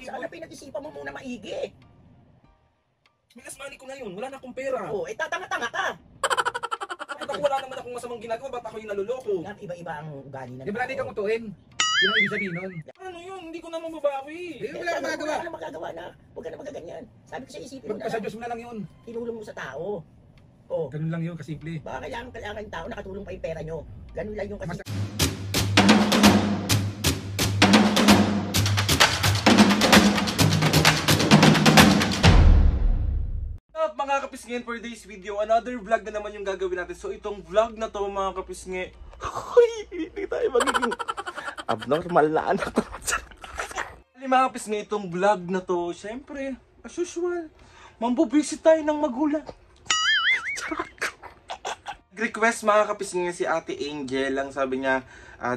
Sana pinag-isipan mo muna maigi. May last money ko na yun. Wala na akong pera. Oo, tatanga-tanga ka. Bakit wala naman akong masamang ginagawa? Ba't ako yung naluloko? Yan, iba-iba ang ugali ng Di ba natin kang utuin? Yun ang ibig sabihin nun. Ano yun? Hindi ko na mababawi. Wala akong magagawa. Wala kang magagawa na. Huwag ka na magaganyan. Sabi ko sa isipin mo na Magpasa lang. Diyos mo na lang yun. Tinulong mo sa tao. Oh, Ganun lang yun, kasimple. baka kailangan ng tao nakatulong pa yung pera nyo. Ganun lang yung kasi. Up mga kapisngin, for today's video, another vlog na naman yung gagawin natin. So itong vlog na to mga kapisngin, hindi tayo magiging abnormal na anak. Mga kapisngin, itong vlog na to, syempre, as usual, mambubisit tayo ng magulang. Request mga kapisngin si Ate Angel lang, sabi niya,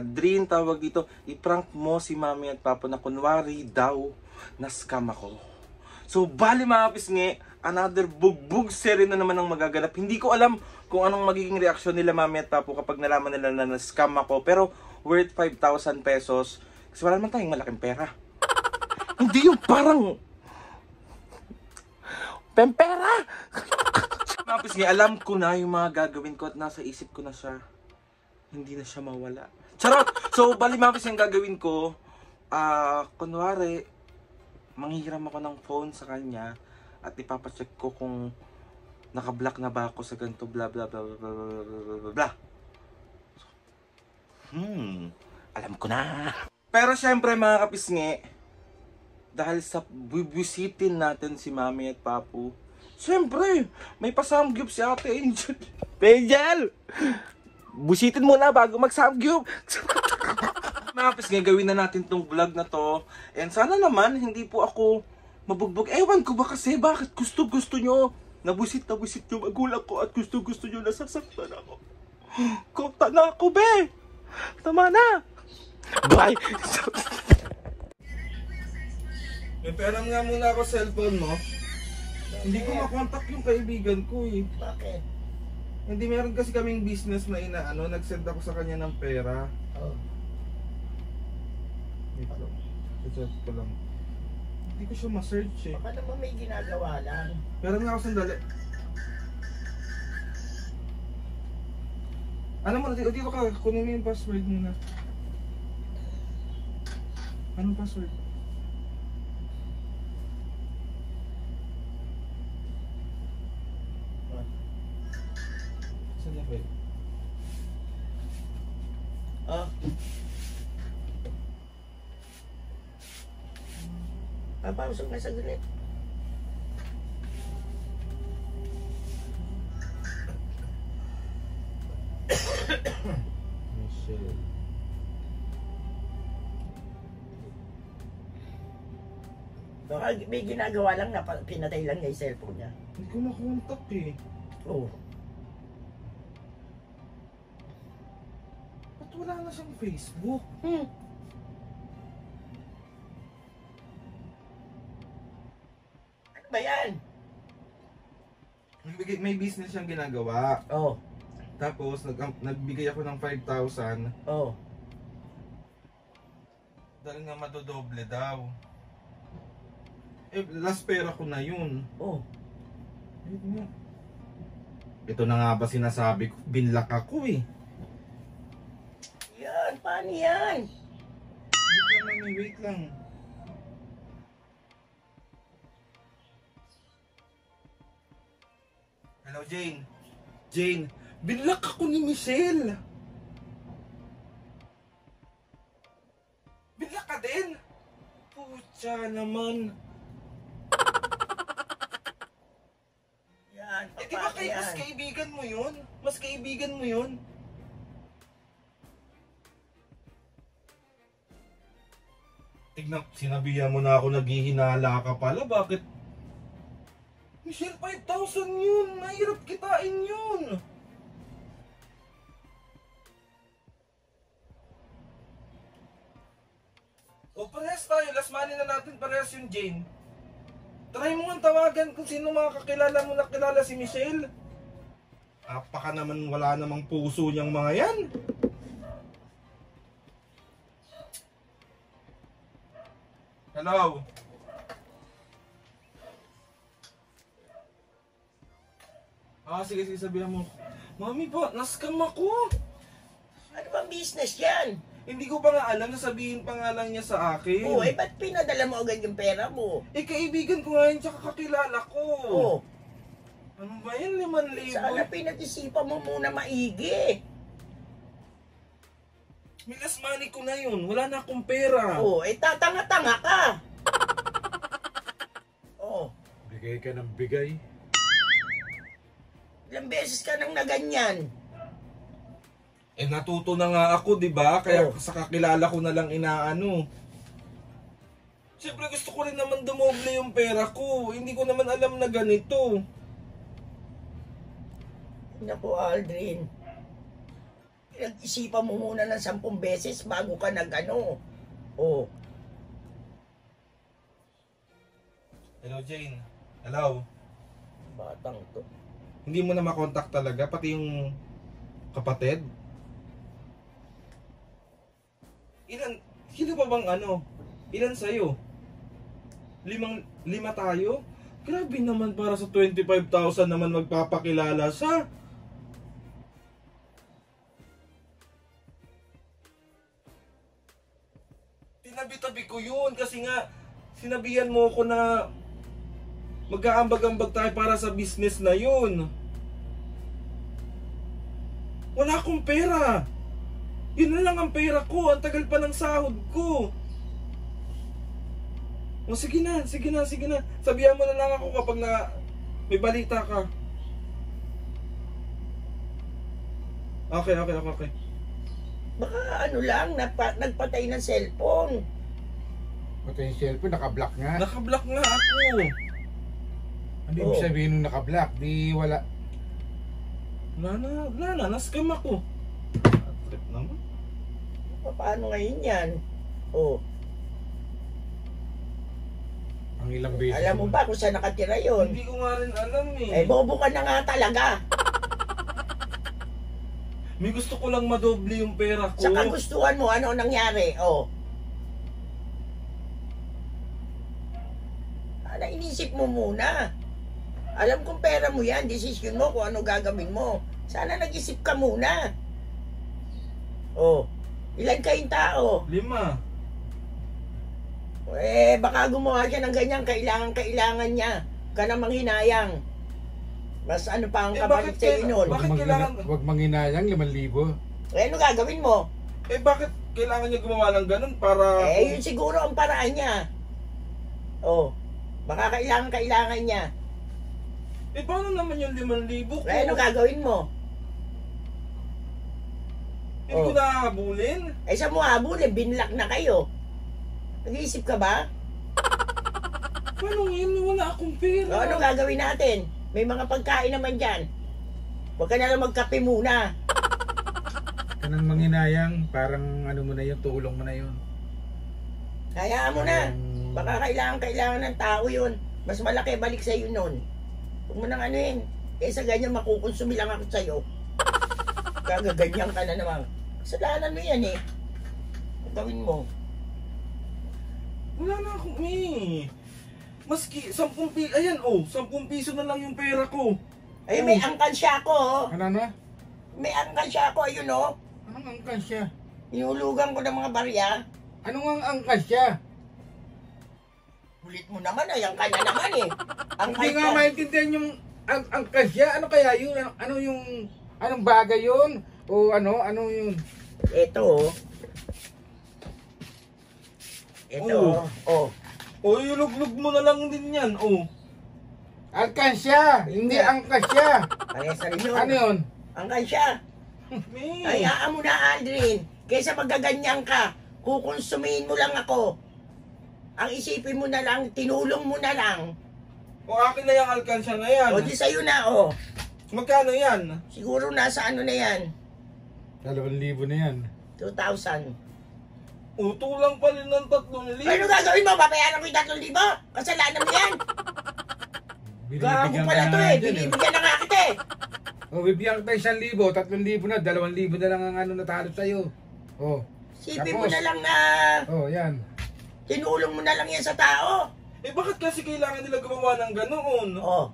Drin, tawag dito, i-prank mo si Mami at Papa na kunwari daw na scam ako. So bali mga kapisngi, another bugbog serye na naman ang magaganap. Hindi ko alam kung anong magiging reaksyon nila Mami at Papo kapag nalaman nila na na-scam ako. Pero worth 5,000 pesos. Kasi wala naman tayong malaking pera. Hindi yung parang pempera. Mga kapisngi, alam ko na yung mga gagawin ko at nasa isip ko na siya. Hindi na siya mawala. Charot! So bali mga kapisngi, ang gagawin ko, kunwari, manghihiram ako ng phone sa kanya at ipapacheck ko kung naka-block na ba ako sa ganito bla bla bla bla bla bla bla. Alam ko na. Pero syempre mga kapisngi, dahil sa bubisitin natin si Mami at Papu, syempre may pasamgyup si Ate Angel. Angel! Busitin muna bago mag-samgyup. Mga kapisngin, gawin na natin tong vlog na to. And sana naman, hindi po ako mabugbog. Ewan ko ba kasi, bakit gusto nyo nabusit yung magulang ko at gusto nyo nasasaktan ako. Kota na ako, be! Tama na! Bye! May pera nga muna ako cellphone mo. Hindi ko makontak yung kaibigan ko eh. Bakit? Hindi, meron kasi kaming business na inaano, nag-send ako sa kanya ng pera. Oh. Wait lang. Search ko lang. Hindi ko siya ma-search eh. Baka naman may ginagawa lang. Pero nga ako sandali. Alam mo, dito ka, kunin mo yung password muna. Anong password? Saan na ba? Oh. Papausok na sa gulit. Michelle. Baka may ginagawa lang na pinatay lang niya yung cellphone niya. Hindi ko makontak eh. Oh. Ba't wala na siyang Facebook? Ano ba yan? May business siyang ginagawa. Oh. Tapos nagbigay ako ng 5,000 Oh. dahil nga madodoble daw. Eh, last pera ko na yun. Oh. Ito na nga ba sinasabi ko? Binlock ako eh. Yan, paano yan? Wait lang. Hello, Jane. Jane, binlock ako ni Michelle. Binlock ka din? Pucha naman. Yan, Eh, di ba paano yan? mas kaibigan mo yun? Mas kaibigan mo yun? Tignan, sinabihan mo na ako naghihinala ka pala. Bakit? Michelle, 5,000 yun. Mahirap kitain yun. O, parehas tayo. Last money na natin. Parehas yung Jane. Try mo nga tawagan kung sino mga kakilala mo nakilala si Michelle. Apaka naman, wala namang puso niyang mga yan. Hello? Sige, sige, sabihan mo. Mami po, naskam ako. Ano bang business yan? Hindi ko pa nga alam, nasabihin pa nga lang niya sa akin. Oo, ba't pinadala mo agad yung pera mo? Kaibigan ko nga yun, tsaka kakilala ko. Oo. Ano ba yan, 5,000? Sana pinag-isipan mo muna maigi. May last money ko na yun, wala na akong pera. Oo, tatanga-tanga ka. Oo. Bigay ka ng bigay. Ilang beses ka nang naganyan. Natuto na nga ako, di ba? Kaya Oo. sa kakilala ko na lang inaano. Siyempre gusto ko rin naman dumoble yung pera ko. Hindi ko naman alam na ganito. Naku, Aldrin. Pinag-isipan mo muna ng 10 beses bago ka nag-ano. Oo. Hello, Jane. Hello. Batang to. Hindi mo na makontak talaga, pati yung kapatid? Sino pa bang ano? Ilan sa'yo? 5 tayo? Grabe naman para sa 25,000 naman magpapakilala sa. Tinabi-tabi ko yun kasi nga sinabihan mo ko na magkaambag-ambag tayo para sa business na yun. Wala akong pera. Yun na lang ang pera ko. Ang tagal pa ng sahod ko. O sige na, sige na, sige na. Sabihan mo na lang ako kapag na may balita ka. Okay, okay, okay, okay. Baka ano lang, nagpatay ng cellphone. Pati yung cellphone, naka-block nga. Nakablock nga ako. Ano ibig sabihin nung naka-block? Di wala. Wala na, nascam ako. Trip naman. Paano ngayon yan? Oh, Ang ilang beses. alam mo ba kung saan nakatira yon? Hindi ko nga rin alam Eh, bobo ka na nga talaga. May gusto ko lang madoble yung pera ko. Sa kagustuhan mo, ano nangyari? Oh. Sana inisip mo muna. Alam kong pera mo yan, desisyon mo kung ano gagawin mo. Sana nag-isip ka muna. Oh, ilan kayong tao? 5. Eh, baka gumawa siya ng ganyan, kailangan niya. Ka namang hinayang. Mas ano pa ang kapalit bakit sa'yo nun? Bakit kailangan- Huwag manghinayang, 5,000. Eh, ano gagawin mo? Bakit kailangan niya gumawa ng ganun para... Eh, yun siguro ang paraan niya. Oh, baka kailangan niya. Paano naman yung 5,000 ko? Eh, ano gagawin mo? Hindi ko nahabulin. Eh, sa mo habulin, binlock na kayo. Nag-iisip ka ba? Paano ngayon? Wala akong O, pera. ano gagawin natin? May mga pagkain naman dyan. Huwag ka na lang magkape muna. Kanang manghinayang, parang ano mo na yun, tulong mo na yun. Hayaan mo na. Baka kailangan ng tao yun. Mas malaki balik sa'yo nun. Huwag mo nang anuin. Eh, sa ganyan makukonsumi lang ako sa'yo. Gagaganyan ka na naman. Kasalanan mo yan eh. Ang gawin mo. Wala na akong maski 10 piso. Ayan 10 piso na lang yung pera ko. Ay, may angkansya ako. Oh. Ano? May angkansya ako, ayun oh. Anong angkas siya? Inulugan ko ng mga barya. Anong ang angkas siya? Ulit mo naman, ay ang kanya naman eh. Hindi nga maintindihan yung angkas siya. Ano kaya yun? Ano yung... Anong bagay yun? O ano? Ano yung... Ito oh. Ito oh. Iluglog mo na lang din yan. Alkansya! Hindi angkasya! Parehas na rin yun. Ano yun? Angkansya. May. Hayaan mo na, Aldrin. Kaysa magaganyan ka, kukonsumihin mo lang ako. Ang isipin mo na lang, tinulong mo na lang. Akin na yung alkansya na yan. O di sa'yo na, oh. Magkano yan? Siguro nasa ano na yan, 2,000 na yan. 2,000. Tulang pa rin ng 3,000. Ano gagawin mo? Babayaran ko yung 3,000? Kasalanan mo yan. Gago pala to eh. Binibigyan na nga kita eh. O, bibigyan kita 1,000, 3,000 na, 2,000 na lang ang ano natalo sa'yo. O. Sipin mo Tapos? na lang na O, yan. tinulong mo na lang yan sa tao. Bakit kasi kailangan nila gumawa ng ganoon? Oh.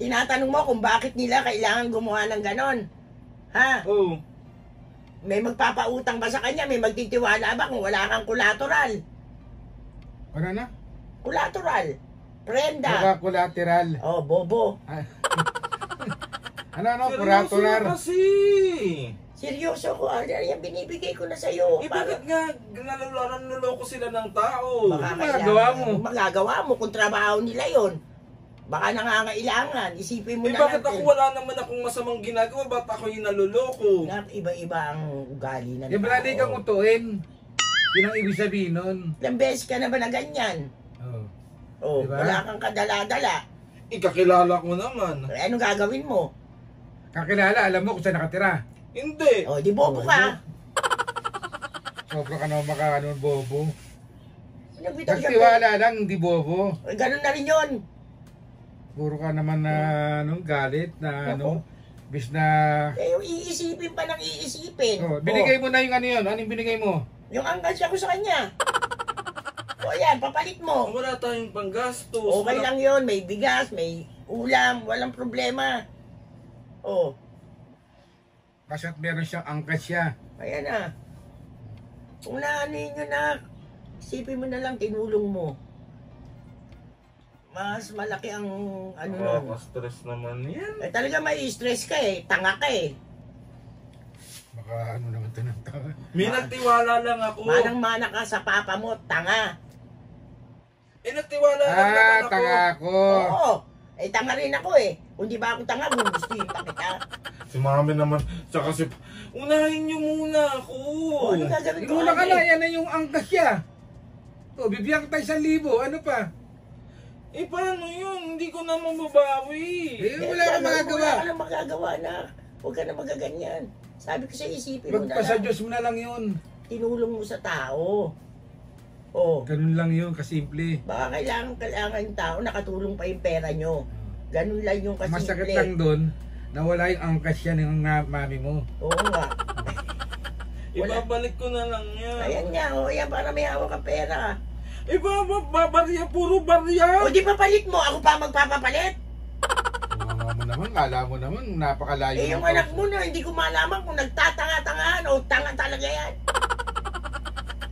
tinatanong mo kung bakit nila kailangan gumawa ng ganon. Ha? Oh. May magpapautang ba sa kanya? May magtitiwala ba kung wala kang collateral? Ano na? Collateral. Prenda. Baka collateral. Oh, bobo. Ano, Seryoso collateral. na kasi. Seryoso ko, yan binibigay ko na sa'yo. Bakit nga naloloko sila ng tao? Baka magagawa mo? Magagawa mo kung trabaho nila yon. Baka nangangailangan. Isipin mo na Bakit ako wala naman akong masamang ginagawa? Ba't ako yung naloloko? Iba-iba ang ugali ng Yung baladi kang utuin. Yun ang ibig sabihin nun. Ilang beses ka na ba na ganyan? Oh. Oh, Diba? wala kang kadala-dala. Ikakilala ko naman. Anong gagawin mo? Kakilala, alam mo kung saan nakatira. Hindi. Oh, di bobo ka. Sobra ka naman makaano bobo. Nagbitaw siya. Nagtiwala lang, hindi bobo. Ganun na rin yun. Puro ka naman na galit na bis na... Eh, yung iisipin pa ng iisipin. binigay mo na yung ano yun. Anong binigay mo? Yung angkas ko sa kanya. O yan, papalit mo. Wala tayong panggastos. Okay lang yun. May bigas, may ulam, walang problema. Oh, Kasa't meron siyang angkas siya. ayan na. Kung naanin nyo na, isipin mo na lang, tinulong mo. Mas malaki ang ano nun. Nakaka-stress naman yan. Eh talaga may stress ka eh, tanga ka eh. Baka ano naman ito ng tao. May nagtiwala lang ako. Manang-mana ka sa papa mo, tanga. Nagtiwala lang naman ako. Tanga ako. Oo, eh tanga rin ako eh. Kung di ba ako tanga, gugustuhin pa kita. Si mami naman, tsaka si... Unahin niyo muna ako. O, ano gagawin ko? Muna ka na, yan na yung angkas siya. O, bibigyan kita 1,000. Ano pa? Eh paano yun? Hindi ko na mababawi. Eh, wala kang magagawa. Wala ka na magagawa na. Huwag ka na magaganyan. Sabi ko sa isipin mo na Magpasa lang. Diyos mo na lang yun. Tinulong mo sa tao. Oh, Ganun lang yun, kasimple. baka kailangan yung tao, nakatulong pa yung pera nyo. Ganun lang yung kasimple. Masakit lang doon, nawala yung angkas siya ng mami mo. Oo nga. Ibabalik ko na lang yan. Ayan nga, yan para may hawak ang pera. Babarya, puro barya. O di papalit mo, ako pa magpapapalit. Mga mo naman, kala mo naman, napakalayo. Eh yung ng anak kausap. mo na, hindi ko malaman kung nagtatanga-tangahan o tanga talaga yan.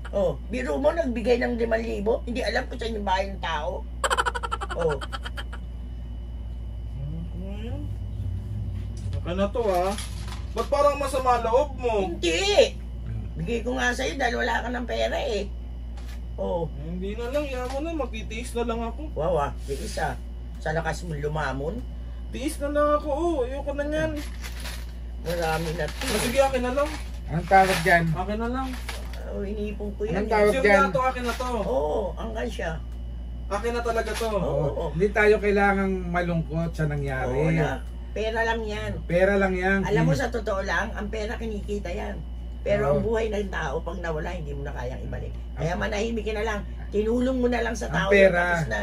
Oh, biro mo nagbigay ng 5,000, hindi alam kung saan yung bahay ng tao. Oh, Okay na to ha. Ba't parang masama loob mo? hindi. Bigay ko nga sa'yo dahil wala ka ng pera eh. Oh, Hindi na lang, yaman mo na, magtitiis na lang ako. wow, bilis ah. Sa lakas mo lumamon, Tiis na lang ako, ayoko na yan. marami na Sige, akin na lang. Anong tawag dyan? Akin na lang. Oh, inipon ko yan. Anong tawag Sure dyan? na to, akin na to. Oo, hanggang siya. Akin na talaga to. Oo. Hindi tayo kailangang malungkot sa Oo nangyari. na. Pera lang yan. Pera lang yan. Alam mo, sa totoo lang, ang pera kinikita yan. Pero ang Oo. buhay ng tao, pag nawala, hindi mo na kayang ibalik. Kaya manahimik ka na lang. Tinulong mo na lang sa Ang tao. pera. Tapos na.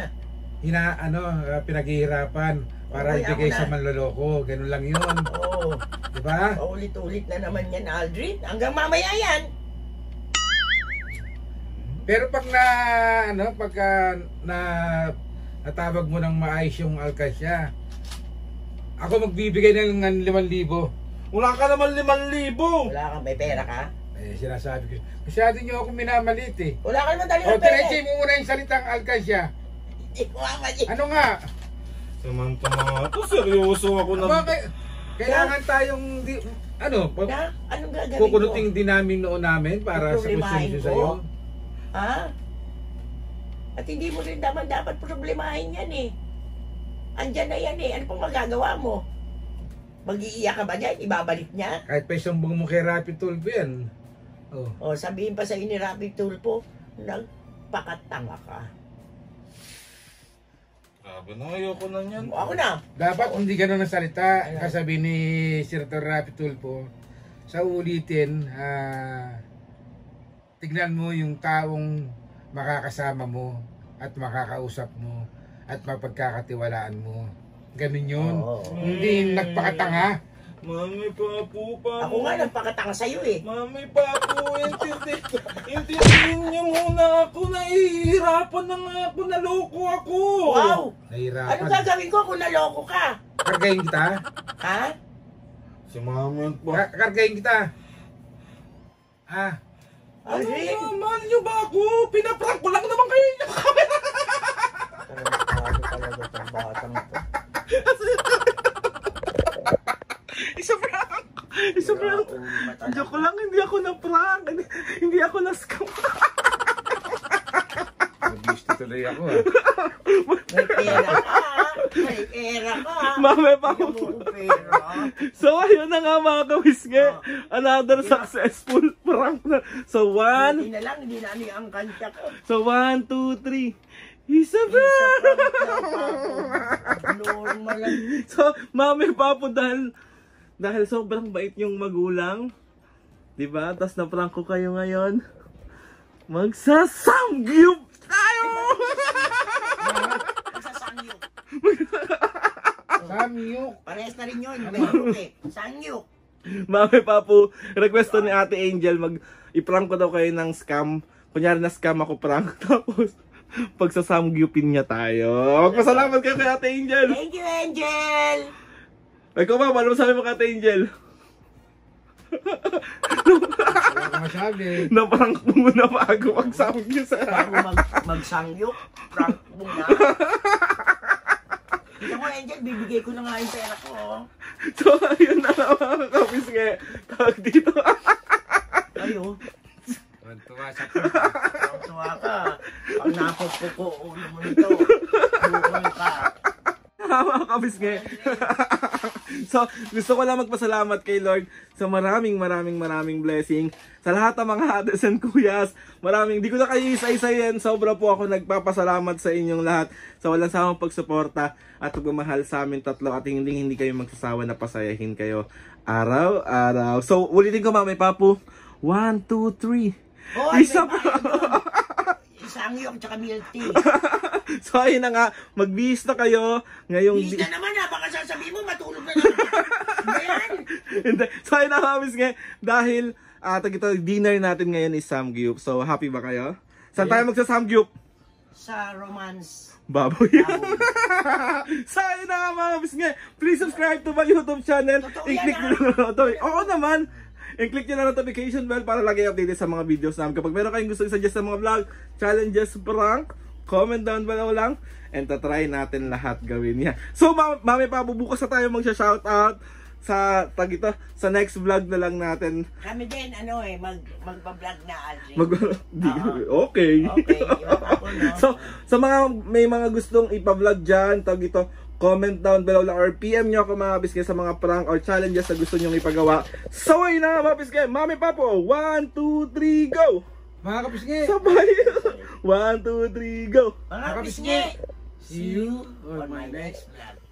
Pinaghihirapan para Oo, ibigay ako sa na. manloloko. Ganun lang yun. Oo. Diba? Paulit-ulit na naman yan, Aldrin. Hanggang mamaya yan. Pero pag natawag mo ng maayos yung alkasya, ako magbibigay ng 5,000. Wala ka naman 5,000. Wala kang may pera ka. Eh, sinasabi ko, masyado nyo ako minamalit eh. Wala ka naman dali O, ng pera. tiretsi mo muna yung salitang alkasya. Hindi ko mamali. Ano nga? Samantala to, seryoso ako na. Bakit? Kailangan tayong, pag Na, anong gagawin kukunuting ko? din namin noon namin para sa Problemahin konsensyo ko. sa'yo. Ha? At hindi mo rin naman dapat problemahin yan eh. Andyan na yan eh. Ano pang magagawa mo? Mag-iiyak ka ba dyan? Ibabalik niya? Kahit pa isumbong mo kay Rapid Tulpo yan. Oh. O sabihin pa sa ni Rapid Tulpo, nagpakatanga ka. Grabe na, ayoko na yan. Ako na. Dapat hindi ganun ang salita. Ayan. Kasabi ni Senator Rapid Tulpo, sa ulitin, tignan mo yung taong makakasama mo at makakausap mo at mapagkakatiwalaan mo. Ganun yun. Oo. Hindi nagpakatanga. Mami, papu, Ako nga nagpakatanga sa'yo eh. Mami, papu, intindihin niyo muna ako. Nahihirapan na nga ako, naloko ako. Wow! Nahirapan. Anong gagawin ko kung naloko ka? Kargahin kita. Ha? Si Mami at Papu. Kargahin kita. Ah. Ano Ay, naman nyo ba ako? Pinaprank ko lang naman kayo yung camera. talaga itong batang ito. Isa prank. Isa prank. Joke ko lang, hindi ako na-prank. Hindi ako na-scam. Nag-gusto tuloy ako May pera ka. May pera ka. Mami pa Hindi mo pera. So ayun na nga mga kawisge. Another successful prank na. So Hindi na lang, hindi na ano ang kantya ko. So 1, 2, 3. Isa prank. Normal lang. So Mami Papu dahil sobrang bait yung magulang. Diba? Tapos na-prank ko kayo ngayon. Magsasamgyup tayo! Sasangyok. Samyuk. Parehas na rin yun. Meron eh. Sangyok. Mami Papu, request to ni Ate Angel, i-prank ko daw kayo ng scam. Kunyari na scam ako prank. Tapos, pagsasamgyupin niya tayo. Magpasalamat kayo kay Ate Angel. Thank you, Angel! Ikaw ba, ano masabi mo kay Ate Angel? Wala ka masabi. Na-prank mo muna bago magsamgyup sa... Bago magsangyok, prank mo na. Kita mo, Angel, bibigay ko na nga yung pera ko. Oh. So, ayun na nga mga kapis nga. Tawag dito. Ayo, Tuwa sa tuwa ka. Pag napupuko, ulo mo nito. Bukol ka. Mga kapis nga. So, gusto ko lang magpasalamat kay Lord sa maraming blessing. Sa lahat ng mga hadas and kuyas, di ko na kayo isa-isayin. Sobra po ako nagpapasalamat sa inyong lahat sa walang sawang pagsuporta at pagmamahal sa amin tatlo at hindi kayo magsasawa na pasayahin kayo araw-araw. So, ulitin ko Mami Papu. 1, 2, 3. Oh, Isa pa. Sangyok tsaka milk tea. So, ayun na nga. Magbihis na kayo. Ngayong... Please na naman ha, baka sasabihin mo matulog na lang. Ayan. Hindi. So, ayun na kamis nga. Dahil, dinner natin ngayon is samgyup. So, happy ba kayo? Saan tayo magsa-samgyup? Sa romance. Baboy. So, ayun na nga kamis nga. Please subscribe to my YouTube channel. Totoo I-click yan, nyo na. Oo naman. I-click nyo na notification bell para lagi updated sa mga videos namin. Kapag meron kayong gusto i-suggest sa mga vlog, challenges, prank, comment down below lang. And tatry natin lahat gawin niya. So, Mami Papu, bukas na tayo magsha-shoutout sa sa next vlog na lang natin. Kami din, magpa-vlog na, Aldrin. Okay. Okay, ako, no? So, sa mga may mga gustong ipa-vlog dyan, comment down below lang or PM nyo ako mga biske sa mga prank or challenges na gusto nyong ipagawa. So, ayun na mga biske. Mami Papu, 1, 2, 3, go! Mga kapisngi. Sabay! 1, 2, 3, go! Mga pisngi, see you on my next vlog.